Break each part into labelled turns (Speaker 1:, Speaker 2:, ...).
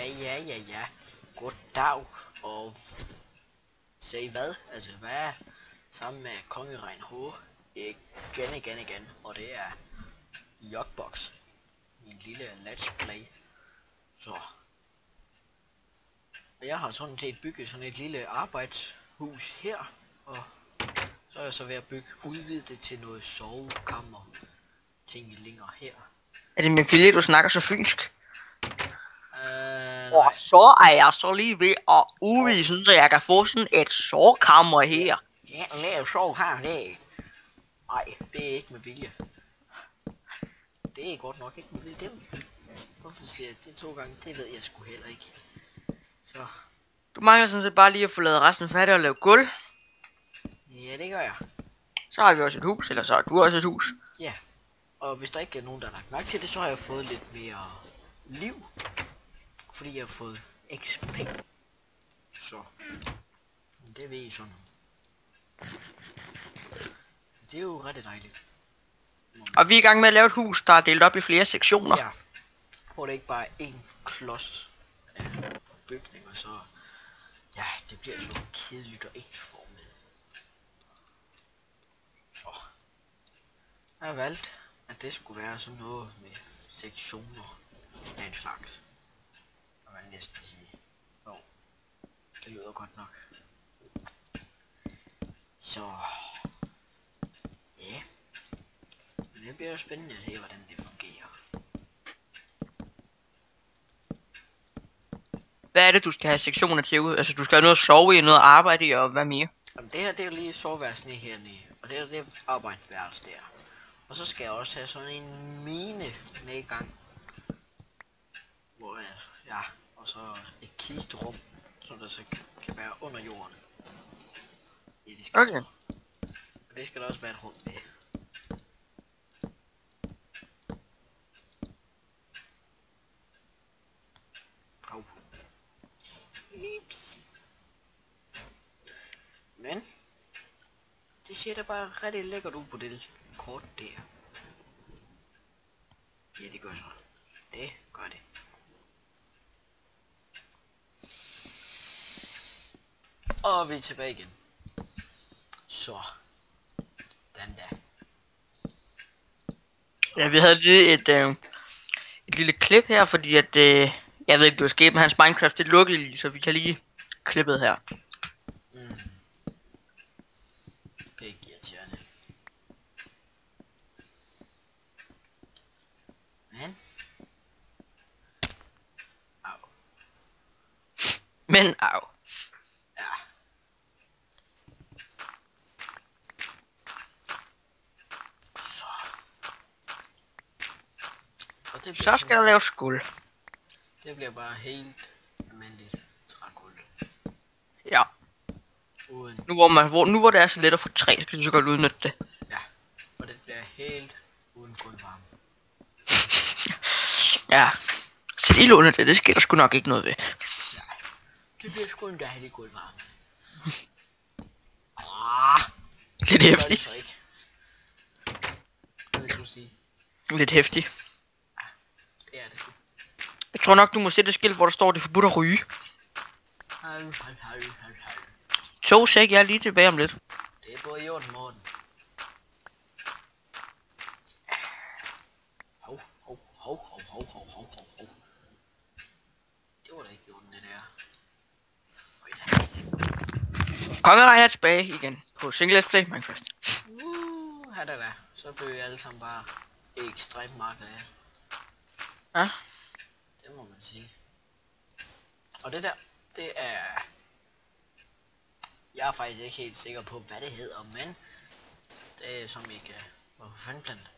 Speaker 1: Ja. Goddag, og se hvad? Altså, hvad er sammen med Kongeregn H? Igen, og det er Jogbox. Min lille let's play. Så. Og jeg har sådan set bygget sådan et lille arbejdshus her, og så er jeg så ved at udvide det til noget sovekammer. Ting længere her.
Speaker 2: Er det med filet, du snakker så fynsk?
Speaker 1: Og
Speaker 2: så er jeg så lige ved at udvise, så jeg kan få sådan et sovekammer her.
Speaker 1: Ja, lave sovekammer, det. Nej, det er ikke med vilje. Det er godt nok ikke med vilje. Hvorfor siger jeg det 2 gange? Det ved jeg sgu heller ikke. Så.
Speaker 2: Du mangler sådan set bare lige at få lavet resten færdig og lave gulv.
Speaker 1: Ja, det gør jeg.
Speaker 2: Så har vi også et hus, eller så har du også et hus.
Speaker 1: Ja. Og hvis der ikke er nogen, der har lagt mærke til det, så har jeg fået lidt mere liv. Fordi jeg har fået XP. Så. Det ved I sådan. Det er jo ret dejligt.
Speaker 2: Og vi er i gang med at lave et hus, der er delt op i flere sektioner.
Speaker 1: Ja. Hvor det ikke bare er en klods af bygninger, så ja, det bliver så kedeligt og ensformet. Så. Jeg har valgt, at det skulle være sådan noget med sektioner af en slags. Og man næsten sige, jo, det lyder godt nok. Så, ja. Men det bliver jo spændende at se, hvordan det fungerer.
Speaker 2: Hvad er det, du skal have sektioner til ud? Altså, du skal have noget at sove i, noget at arbejde i, og hvad mere?
Speaker 1: Jamen, det her, det er jo lige soveværelsen hernede, og det er arbejdsværelse der. Og så skal jeg også have sådan en mine med i gang. Hvor ja, og så et kisterum, som der så kan være under jorden. Ja, det skal
Speaker 2: Okay.
Speaker 1: og det skal der også være et rum med. Au. Ups. Men det ser da bare rigtig lækkert ud på det kort der. Ja, det gør så. Det gør det. Og vi er tilbage igen. Så. Den der.
Speaker 2: Ja, vi havde lige et lille klip her, fordi at, jeg ved ikke, du er sket med hans Minecraft, det lukkede lige, så vi kan lige klippet her.
Speaker 1: Det er ikke irriterende. Men. Au.
Speaker 2: Men au.
Speaker 1: Ja. Så. Og det bliver
Speaker 2: Så skal der laves gulv.
Speaker 1: det bliver bare helt almindeligt trægulv.
Speaker 2: Ja.
Speaker 1: Uden.
Speaker 2: Nu hvor det er så let at få træ, så kan du så godt udnytte det.
Speaker 1: Ja. Og det bliver helt uden gulvvarme.
Speaker 2: Ja. Sæt ild under det, det sker der sgu nok ikke noget ved.
Speaker 1: Ja. Det bliver sgu en dejlig gulvvarme.
Speaker 2: Lidt
Speaker 1: Det gør det
Speaker 2: hæftigt.
Speaker 1: så ikke. Hvad vil du sige?
Speaker 2: Lidt hæftigt.
Speaker 1: Det er det.
Speaker 2: Jeg tror nok, du må sætte et skilt, hvor der står, det er forbudt at ryge.
Speaker 1: Hej.
Speaker 2: 2 sæk, jeg er lige tilbage om lidt.
Speaker 1: Det er på i orden, Morten. Hov. Det var da ikke i orden, det der. Føj da.
Speaker 2: Kongeregn er tilbage igen på Single Let's Play Minecraft.
Speaker 1: Da. Så blev vi alle sammen bare ekstremt meget glade.
Speaker 2: Ja.
Speaker 1: Det må man sige. Og det der, det er. Jeg er faktisk ikke helt sikker på, hvad det hedder, men det er som I kan. Hvorfor fanden plante?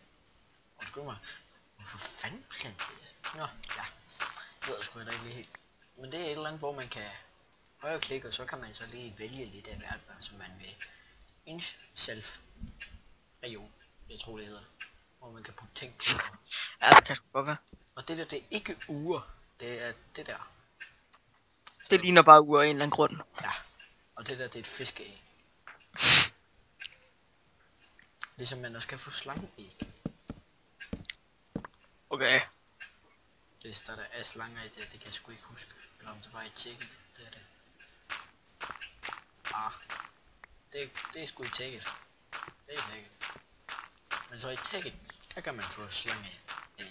Speaker 1: Undskyld mig. Hvorfor fanden plante det? Nå, ja. Det ved jeg sgu da ikke lige helt. Men det er et eller andet, hvor man kan højreklikke, og så kan man så lige vælge lidt af hvert, som man vil. Self. Jo, jeg tror det hedder. Hvor man kan putte ting på.
Speaker 2: Ja, det kan sgu godt være.
Speaker 1: Og det der, det er ikke uger. Det er det der.
Speaker 2: Det ligner bare uger af en eller anden grund.
Speaker 1: Ja. Og det der, det er et fiskeæg. Ligesom man også kan få slangeæg.
Speaker 2: Okay.
Speaker 1: Det står der Aslanger i det kan jeg sgu ikke huske. Eller om det var i tjekket, det er det. Ah, det er sgu i tjekket. Det er tjekket. Men så i tjekket, der kan man få slange ind.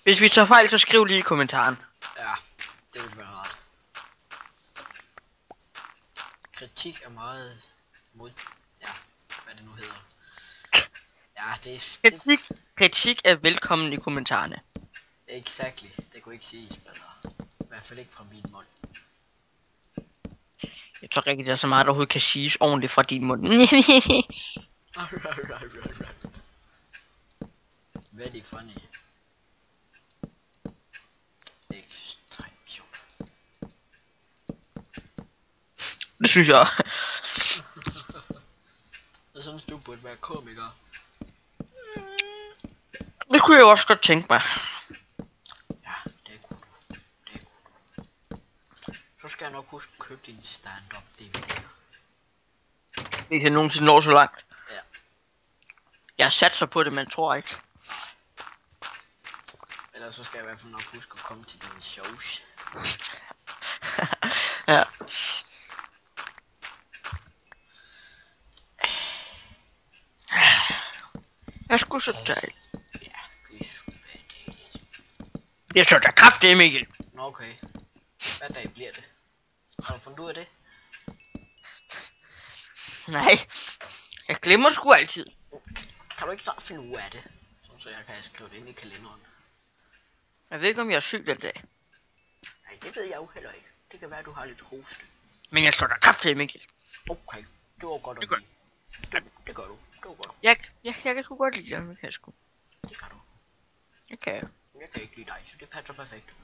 Speaker 2: Hvis vi tager fejl, så skriv lige i kommentaren.
Speaker 1: Ja, det vil være rart. Kritik er meget mod... Ja, hvad det nu hedder. Ja,
Speaker 2: Kritik er velkommen i kommentarerne.
Speaker 1: Exactly. Det kunne ikke siges bedre. I hvert fald ikke fra min mund.
Speaker 2: Jeg tror ikke, der er så meget, der overhovedet kan siges ordentligt fra din mund.
Speaker 1: Very funny. Ekstremt sjovt.
Speaker 2: Det synes jeg.
Speaker 1: Jeg synes, du burde være komiker.
Speaker 2: Det kunne jeg også godt tænke mig.
Speaker 1: Ja, det kunne du. Det kunne du. Så skal jeg nok huske at købe din stand-up DVD'er.
Speaker 2: Vi kan nogensinde nå så langt.
Speaker 1: Ja.
Speaker 2: Jeg satser på det, men tror ikke.
Speaker 1: Ellers så skal jeg i hvert fald nok huske at komme til dine shows.
Speaker 2: Ja. Jeg skulle så dejligt.
Speaker 1: Ja, det er sgu dejligt.
Speaker 2: Jeg så da kraftigt, Mikkel.
Speaker 1: Nå okay. Hvad dag bliver det? Har du fundet ud af det?
Speaker 2: Nej. Jeg glemmer sgu altid.
Speaker 1: Kan du ikke snart finde ud af det? Så jeg kan skrive det ind i kalenderen.
Speaker 2: Jeg ved ikke, om jeg er syg den dag.
Speaker 1: Nej, det ved jeg jo heller ikke. Det kan være, at du har lidt hoste.
Speaker 2: Men jeg slår da kraftigt, Mikkel.
Speaker 1: Okay, det var godt at
Speaker 2: Det gør-
Speaker 1: vide. Det gør du. Det var godt.
Speaker 2: Jeg kan sgu godt lide dig, det kan jeg sgu.
Speaker 1: Det kan du.
Speaker 2: Det kan jeg.
Speaker 1: Jeg kan ikke lide dig, så det passer perfekt.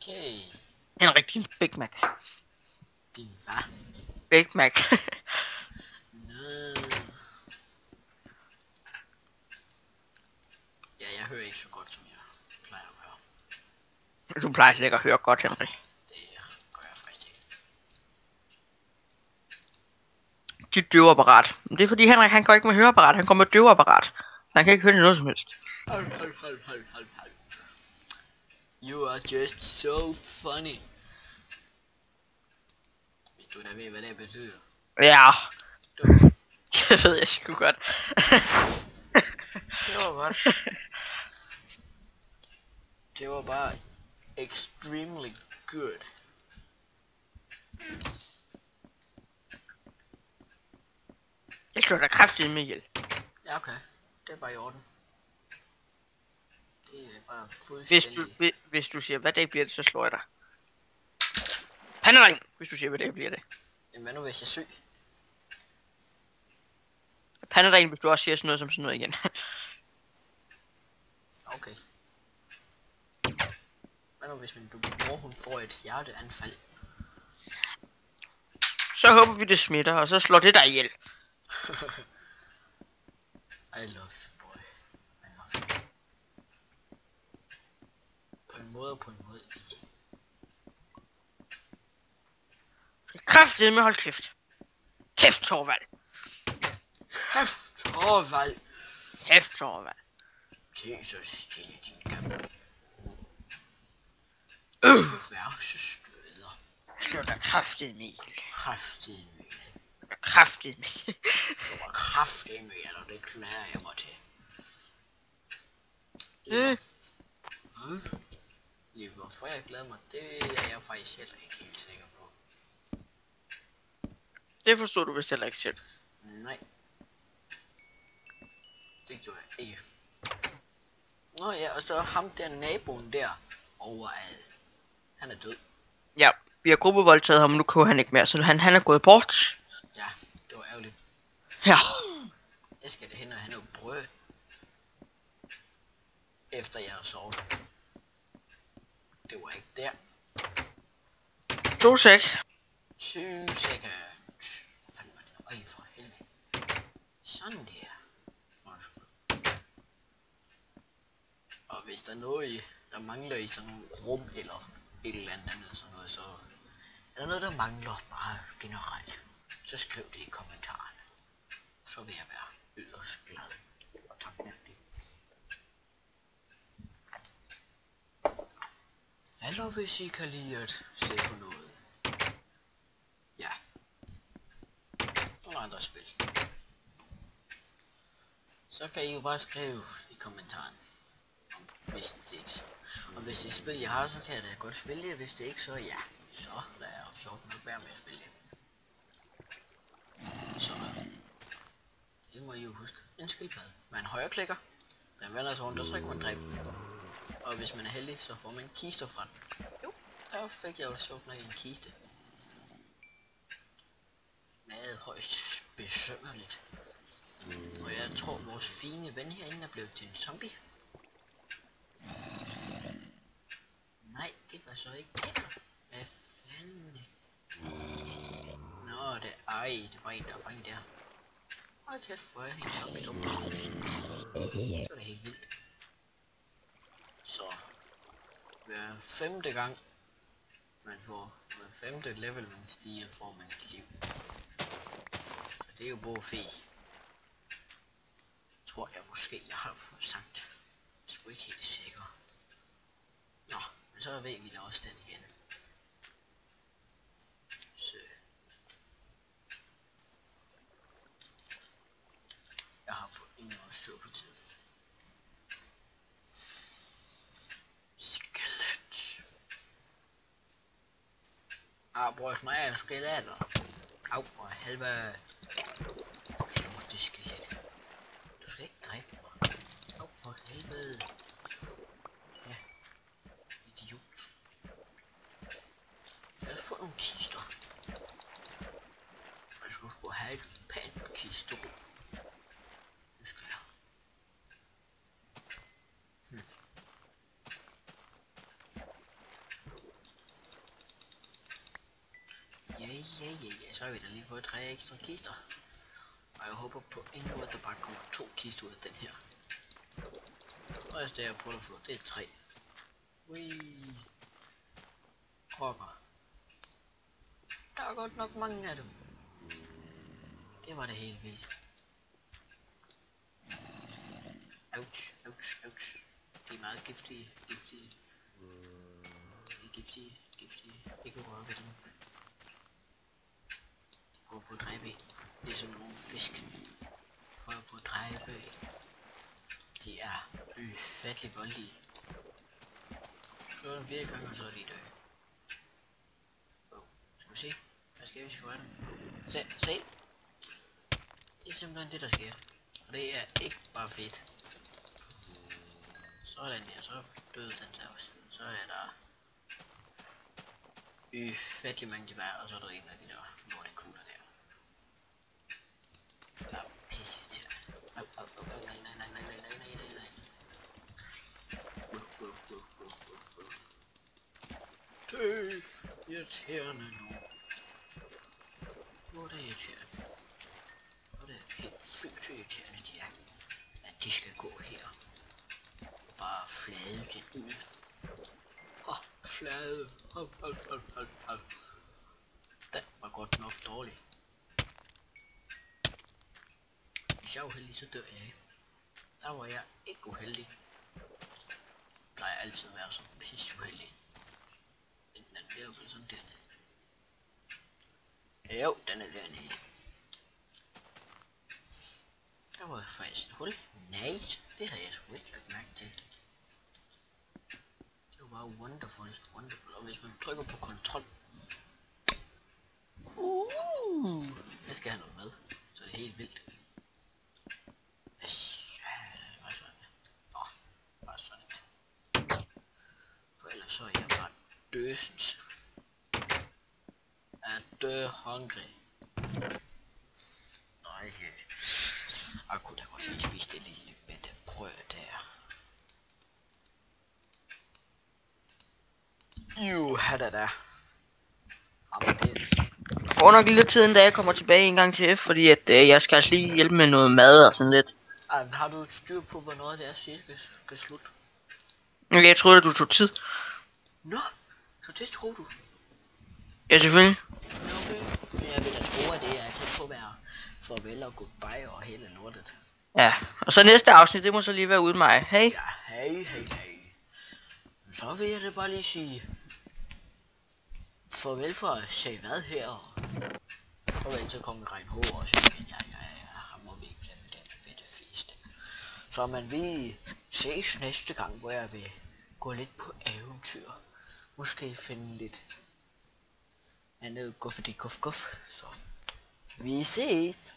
Speaker 1: Okay.
Speaker 2: En rigtig Big Mac.
Speaker 1: Din hvad?
Speaker 2: Big Mac.
Speaker 1: Nå. Ja, jeg hører ikke så godt, som jeg plejer at høre.
Speaker 2: Du plejer slet ikke at høre godt, Henrik.
Speaker 1: Det gør jeg faktisk ikke.
Speaker 2: Dit døveapparat. Det er fordi Henrik, han går ikke med høreapparat, han går med døveapparat. Han kan ikke høre noget som helst.
Speaker 1: Hold. You are just so funny. Hvis du da ved, hvad det betyder.
Speaker 2: Ja,
Speaker 1: Det var godt.
Speaker 2: det ved jeg sgu godt.
Speaker 1: Det var godt. Det var bare extremely good.
Speaker 2: Jeg slår da kraftigt, Mikkel.
Speaker 1: Ja, okay. Det er bare i orden. Det er bare
Speaker 2: Hvis
Speaker 1: fuldstændig...
Speaker 2: hvis du siger, hvad dag bliver det, så slår jeg dig. Pandering, hvis du siger, hvad dag bliver det.
Speaker 1: Jamen, hvad nu hvis jeg er syg?
Speaker 2: Pandering, hvis du også siger sådan noget som sådan noget igen.
Speaker 1: Okay. Hvad nu hvis min mor, hun får et hjerteanfald?
Speaker 2: Så håber vi, det smitter, og så slår det dig ihjel.
Speaker 1: I love you, boy. I love you. På en måde ikke.
Speaker 2: Kraftigt med hold kæft. Kæft, Torvald.
Speaker 1: Kæft, Torvald.
Speaker 2: Kæft, Torvald.
Speaker 1: Se så stille, din gamle. Vær så støder.
Speaker 2: Slå dig kraftigt, Mikkel.
Speaker 1: Kraftigt med.
Speaker 2: Kraftigt, Mikkel.
Speaker 1: Du var kraftigt med, eller det klæder jeg mig til. Lige hvorfor jeg glæder mig, det er jeg faktisk heller ikke helt sikker på.
Speaker 2: Det forstod du vist heller ikke selv.
Speaker 1: Nej. Det gjorde jeg ikke. Nå ja, og så ham der naboen der overalt. Han er død.
Speaker 2: Ja, vi har gruppevoldtaget ham, nu kunne han ikke mere, så han er gået bort.
Speaker 1: Ja, det var ærgerligt.
Speaker 2: Ja.
Speaker 1: Jeg skal da hen og have noget brød. Efter jeg har sovet. Det var ikke der.
Speaker 2: 2 sek.
Speaker 1: 20 sekunder. Hvad fanden var det? Øj, for helvede. Sådan der. Og hvis der er noget, der mangler i sådan nogle rum eller et eller andet sådan noget, så er der noget, der mangler bare generelt, så skriv det i kommentarerne. så vil jeg være yderst glad og taknemmelig. Eller hvis I kan lide at se på noget. Ja. Nogle andre spil. Så kan I jo bare skrive i kommentaren. Hvis det og hvis det er spil jeg har, så kan jeg da godt spille det. Hvis det ikke, så ja. Så lader jeg jo sjovt nok være med at spille det. Så. Det må I jo huske. En skildpadde. Man højreklikker. Den vender sig rundt, og så kan man dræbe den. Og hvis man er heldig, så får man en kiste fra den. Jo, der fik jeg jo sjovt nok en kiste. Meget højst besynderligt. Og jeg tror, vores fine ven herinde er blevet til en zombie. Nej, det var så ikke det. Hvad fanden? Nå, det var en, der var en der. Hold kæft, hvor er en zombie dum. Det var da helt vildt. Så. Hver femte gang, man får hver femte level, man stiger, får man et liv. Så det er jo både fe. Tror jeg måske, jeg har fået sagt. Jeg er sgu ikke helt sikker. Nå, men så ved vi da også den igen. Så. Jeg har på ingen måde styr på tiden. Skelet. Bror, mig er skeletter. Au, for helvede. Det skelet. Du skal ikke dræbe mig. Au, for helvede. Ja. Idiot. Lad os få nogle kister. Jeg skal sgu have et pænt kisterum. Nu skal jeg. Ja, så har vi da lige fået 3 ekstra kister. Og jeg håber på ingen måde, at der bare kommer 2 kister ud af den her. Og altså det jeg prøver at få, det er 3. Ui. Krokker. Der er godt nok mange af dem. Det var det helt vildt. Ouch. De er meget giftige. De er giftige. Ikke røre ved dem. Prøv på at dræbe. Det er som nogle fisk. Prøv på at dræbe. De er ufattelig voldelige. Slå dem 4 gange, og så er de døde. Skal vi se? Hvad sker hvis vi får dem? Se! Det er simpelthen det der sker. Og det er ikke bare fedt. Sådan der, så døde den der også. Så er der ufattelig mange tilbage, og så er der en af de der lortekugler der. Der er pisse til. Nej. Tøf, irriterende nu. Hvor er det irriterende? Hvor er det helt sygt irriterende, de er. At de skal gå her. Bare flade den ud. Flade. Hold. Den var godt nok dårlig. Hvis jeg er uheldig, så dør jeg ikke. Der var jeg ikke uheldig. Plejer altid at være så pisse uheldig. Enten er den deroppe eller sådan dernede. Jo, den er dernede. Der var faktisk et hul. Nej, det havde jeg sgu ikke lagt mærke til. Det var bare wonderful. Og hvis man trykker på kontrol. Jeg skal have noget med. Så er det helt vildt. Bare sådan et. For ellers så er jeg bare døsens. Er hungry. Nej, jeg kunne da godt lige spise det lille bitte brød der. Da.
Speaker 2: Jeg får nok lidt tid, da jeg kommer tilbage en gang til, fordi at jeg skal altså lige hjælpe med noget mad og sådan lidt.
Speaker 1: Har du styr på, hvornår det er, skal slutte?
Speaker 2: Jeg troede, du tog tid.
Speaker 1: Nå, så det tror du?
Speaker 2: Ja, selvfølgelig.
Speaker 1: Okay. Men jeg vil da tro, at det er tæt på at være farvel og goodbye og hele lortet.
Speaker 2: Ja, og så næste afsnit, det må så lige være uden mig. Hej.
Speaker 1: Ja, hej. Så vil jeg da bare lige sige farvel for at se hvad her. Farvel til kongen Rein H. Og så igen, ja, ham må vi ikke glemme den bitte fisk. Så man vil ses næste gang, hvor jeg vil gå lidt på eventyr. Måske finde lidt andet guf. Så vi ses.